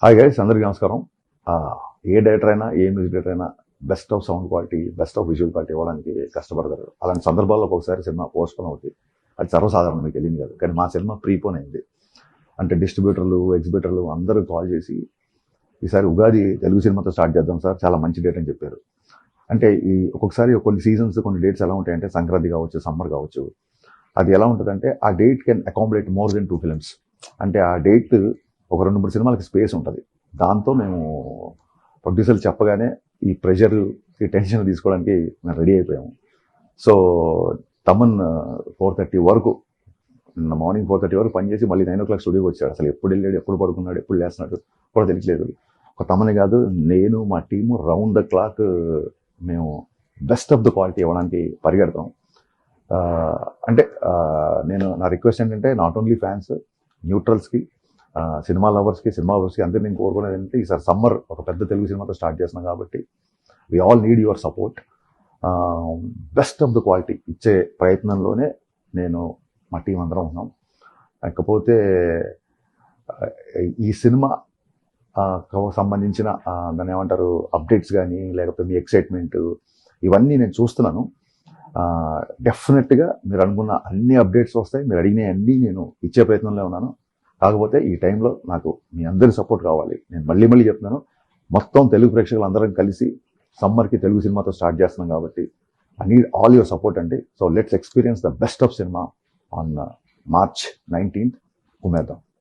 Hi guys, అందరికీ నమస్కారం. ఏ director అయినా, ఏ మ్యూజిక్ డైరెక్టర్ అయినా best of sound quality, best of visual quality ఇవ్వడానికి కష్టపడతారు. అలాంటి సందర్భాల్లో ఒకసారి సినిమా పోస్ట్పోన్ అవుతుంది. అది సర్వసాధారణం, మీకు తెలియదు కాదు. కానీ మా సినిమా ప్రీపోన్ అయింది. అంటే డిస్ట్రిబ్యూటర్లు, ఎగ్జిబిటర్లు అందరూ కాల్ చేసి ఈసారి ఉగాది తెలుగు సినిమాతో స్టార్ట్ చేద్దాం సార్, చాలా మంచి డేట్ అని చెప్పారు. అంటే ఈ ఒక్కొక్కసారి కొన్ని సీజన్స్, కొన్ని డేట్స్ ఎలా ఉంటాయంటే, సంక్రాంతి కావచ్చు, సమ్మర్ కావచ్చు, అది ఎలా ఉంటుందంటే ఆ date can accommodate more than 2 films. అంటే ఆ డేట్ ఒక 2-3 సినిమాలకి స్పేస్ ఉంటుంది. దాంతో మేము ప్రొడ్యూసర్లు చెప్పగానే ఈ ప్రెషర్, ఈ టెన్షన్ తీసుకోవడానికి మేము రెడీ అయిపోయాము. సో తమన్ 4:30 వరకు, మార్నింగ్ 4:30 వరకు పనిచేసి మళ్ళీ 9 o'clock స్టూడియోకి వచ్చాడు. అసలు ఎప్పుడు వెళ్ళాడు, ఎప్పుడు పడుకున్నాడు, ఎప్పుడు లేస్తున్నాడు కూడా తెలియట్లేదు. ఒక తమనే కాదు, నేను మా టీము రౌండ్ ద క్లాక్ మేము బెస్ట్ ఆఫ్ ద క్వాలిటీ ఇవ్వడానికి పరిగెడతాం. అంటే నా రిక్వెస్ట్ ఏంటంటే, నాట్ ఓన్లీ ఫ్యాన్స్, న్యూట్రల్స్కి, సినిమా లవర్స్కి అందరినీ నేను కోరుకునేది ఏంటంటే, ఈసారి సమ్మర్ ఒక పెద్ద తెలుగు సినిమాతో స్టార్ట్ చేస్తున్నాం కాబట్టి we all need your support. Best of the quality ఇచ్చే ప్రయత్నంలోనే నేను, మా టీం అందరం ఉన్నాం. కాకపోతే ఈ సినిమా సంబంధించిన దాన్ని ఏమంటారు, అప్డేట్స్ కానీ, లేకపోతే మీ ఎక్సైట్మెంట్, ఇవన్నీ నేను చూస్తున్నాను. డెఫినెట్గా మీరు అనుకున్న అన్ని అప్డేట్స్ వస్తాయి. మీరు అడిగిన అన్నీ నేను ఇచ్చే ప్రయత్నంలో ఉన్నాను. కాకపోతే ఈ టైంలో నాకు మీ అందరి సపోర్ట్ కావాలి. నేను మళ్ళీ చెప్తున్నాను, మొత్తం తెలుగు ప్రేక్షకులు అందరం కలిసి సమ్మర్కి తెలుగు సినిమాతో స్టార్ట్ చేస్తున్నాం కాబట్టి I need all your support అండి. So let's experience the best of cinema on March 19th. ఉమేద్దాం.